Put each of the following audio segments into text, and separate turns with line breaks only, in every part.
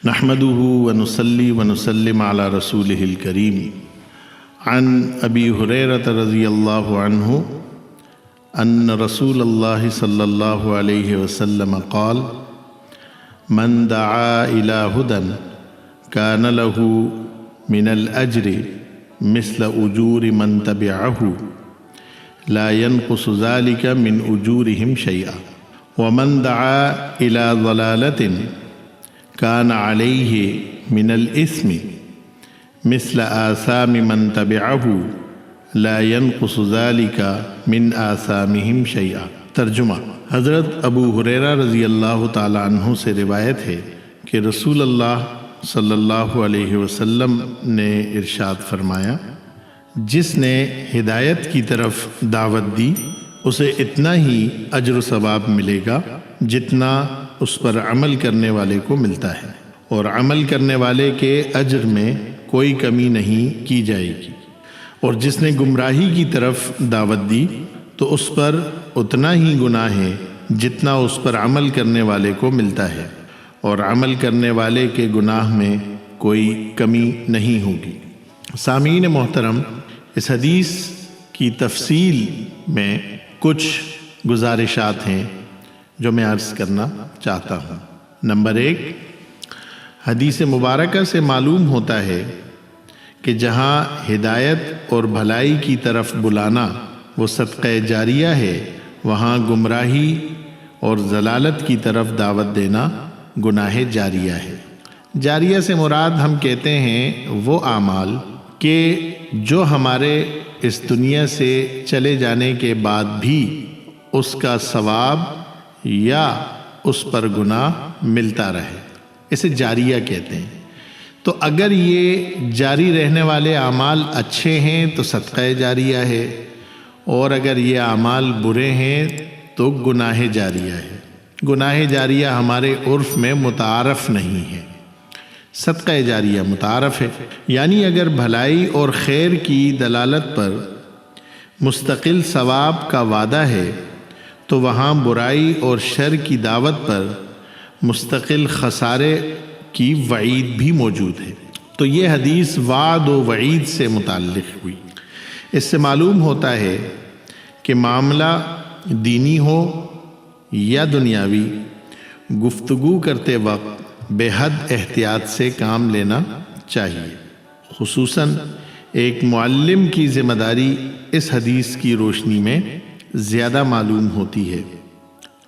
نحمده ونصلي ونسلم على رسوله الكريم عن أبي هريرة رضي الله عنه أن رسول الله صلى الله عليه وسلم قال من دعا إلى هدى كان له من الأجر مثل أجور من تبعه لا ينقص ذلك من أجورهم شيئا ومن دعا إلى ضلالة كان عليه من الإثم مثل آثام من تبعه لا ينقص ذلك من آثامهم شيئا۔ ترجمہ: حضرت ابو ہریرہ رضی اللہ تعالی عنہ سے روایت ہے کہ رسول اللہ صلی اللہ علیہ وسلم نے ارشاد فرمایا، جس نے ہدایت کی طرف دعوت دی اسے اتنا ہی اجر و ثواب ملے گا جتنا اس پر عمل کرنے والے کو ملتا ہے، اور عمل کرنے والے کے اجر میں کوئی کمی نہیں کی جائے گی، اور جس نے گمراہی کی طرف دعوت دی تو اس پر اتنا ہی گناہ ہے جتنا اس پر عمل کرنے والے کو ملتا ہے، اور عمل کرنے والے کے گناہ میں کوئی کمی نہیں ہوگی۔ سامعین محترم، اس حدیث کی تفصیل میں کچھ گزارشات ہیں جو میں عرض کرنا چاہتا ہوں۔ نمبر 1، حدیث مبارکہ سے معلوم ہوتا ہے کہ جہاں ہدایت اور بھلائی کی طرف بلانا وہ صدقہ جاریہ ہے، وہاں گمراہی اور ضلالت کی طرف دعوت دینا گناہ جاریہ ہے۔ جاریہ سے مراد ہم کہتے ہیں وہ اعمال کہ جو ہمارے اس دنیا سے چلے جانے کے بعد بھی اس کا ثواب یا اس پر گناہ ملتا رہے، اسے جاریہ کہتے ہیں۔ تو اگر یہ جاری رہنے والے اعمال اچھے ہیں تو صدقہ جاریہ ہے، اور اگر یہ اعمال برے ہیں تو گناہ جاریہ ہے۔ گناہ جاریہ ہمارے عرف میں متعارف نہیں ہے، صدقہ جاریہ متعارف ہے۔ یعنی اگر بھلائی اور خیر کی دلالت پر مستقل ثواب کا وعدہ ہے تو وہاں برائی اور شر کی دعوت پر مستقل خسارے کی وعید بھی موجود ہے۔ تو یہ حدیث وعد و وعید سے متعلق ہوئی۔ اس سے معلوم ہوتا ہے کہ معاملہ دینی ہو یا دنیاوی، گفتگو کرتے وقت بے حد احتیاط سے کام لینا چاہیے۔ خصوصاً ایک معلم کی ذمہ داری اس حدیث کی روشنی میں زیادہ معلوم ہوتی ہے،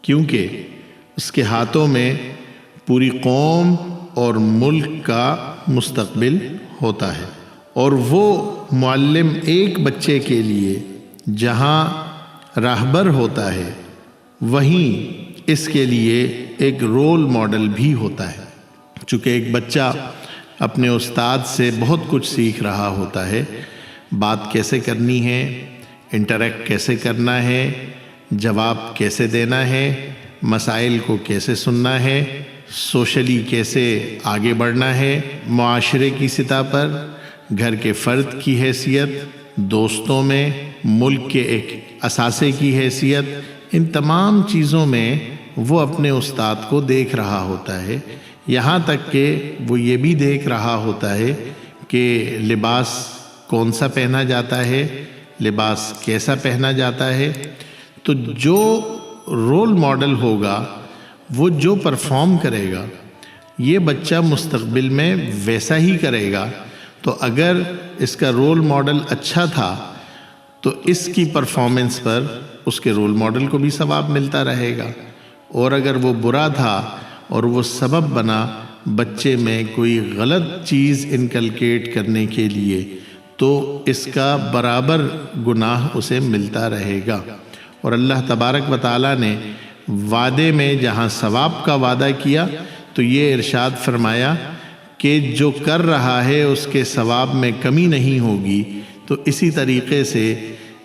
کیونکہ اس کے ہاتھوں میں پوری قوم اور ملک کا مستقبل ہوتا ہے، اور وہ معلم ایک بچے کے لیے جہاں راہبر ہوتا ہے وہیں اس کے لیے ایک رول ماڈل بھی ہوتا ہے۔ چونکہ ایک بچہ اپنے استاد سے بہت کچھ سیکھ رہا ہوتا ہے، بات کیسے کرنی ہے، انٹریکٹ کیسے کرنا ہے، جواب کیسے دینا ہے، مسائل کو کیسے سننا ہے، سوشلی کیسے آگے بڑھنا ہے، معاشرے کی سطح پر، گھر کے فرد کی حیثیت، دوستوں میں، ملک کے ایک اثاثے کی حیثیت، ان تمام چیزوں میں وہ اپنے استاد کو دیکھ رہا ہوتا ہے۔ یہاں تک کہ وہ یہ بھی دیکھ رہا ہوتا ہے کہ لباس کون سا پہنا جاتا ہے، لباس کیسا پہنا جاتا ہے۔ تو جو رول ماڈل ہوگا، وہ جو پرفارم کرے گا، یہ بچہ مستقبل میں ویسا ہی کرے گا۔ تو اگر اس کا رول ماڈل اچھا تھا تو اس کی پرفارمنس پر اس کے رول ماڈل کو بھی ثواب ملتا رہے گا، اور اگر وہ برا تھا اور وہ سبب بنا بچے میں کوئی غلط چیز انکلکیٹ کرنے کے لیے، تو اس کا برابر گناہ اسے ملتا رہے گا۔ اور اللہ تبارک و تعالیٰ نے وعدے میں جہاں ثواب کا وعدہ کیا تو یہ ارشاد فرمایا کہ جو کر رہا ہے اس کے ثواب میں کمی نہیں ہوگی۔ تو اسی طریقے سے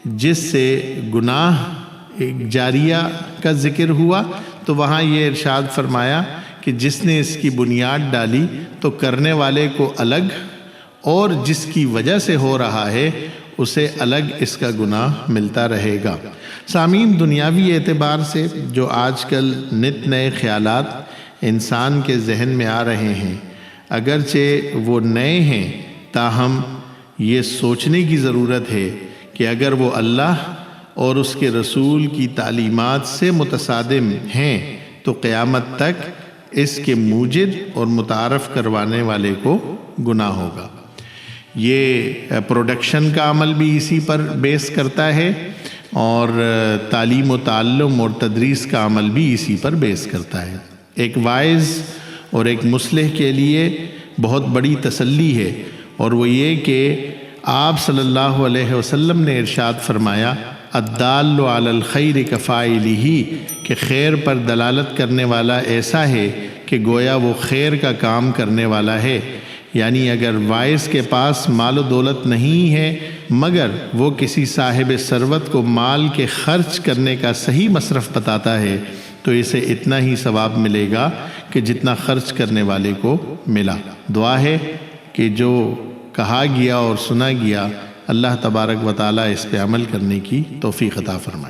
جس سے گناہ جاریہ کا ذکر ہوا تو وہاں یہ ارشاد فرمایا کہ جس نے اس کی بنیاد ڈالی تو کرنے والے کو الگ، اور جس کی وجہ سے ہو رہا ہے اسے الگ اس کا گناہ ملتا رہے گا۔ سامعین، دنیاوی اعتبار سے جو آج کل نت نئے خیالات انسان کے ذہن میں آ رہے ہیں اگرچہ وہ نئے ہیں، تاہم یہ سوچنے کی ضرورت ہے کہ اگر وہ اللہ اور اس کے رسول کی تعلیمات سے متصادم ہیں تو قیامت تک اس کے موجد اور متعارف کروانے والے کو گناہ ہوگا۔ یہ پروڈکشن کا عمل بھی اسی پر بیس کرتا ہے، اور تعلیم و تعلم اور تدریس کا عمل بھی اسی پر بیس کرتا ہے۔ ایک واعظ اور ایک مصلح کے لیے بہت بڑی تسلی ہے، اور وہ یہ کہ آپ صلی اللہ علیہ وسلم نے ارشاد فرمایا، الدال علی الخیر کفاعلہ، کہ خیر پر دلالت کرنے والا ایسا ہے کہ گویا وہ خیر کا کام کرنے والا ہے۔ یعنی اگر واعظ کے پاس مال و دولت نہیں ہے مگر وہ کسی صاحب ثروت کو مال کے خرچ کرنے کا صحیح مصرف بتاتا ہے تو اسے اتنا ہی ثواب ملے گا کہ جتنا خرچ کرنے والے کو ملا۔ دعا ہے کہ جو کہا گیا اور سنا گیا اللہ تبارک و تعالیٰ اس پہ عمل کرنے کی توفیق عطا فرمائے۔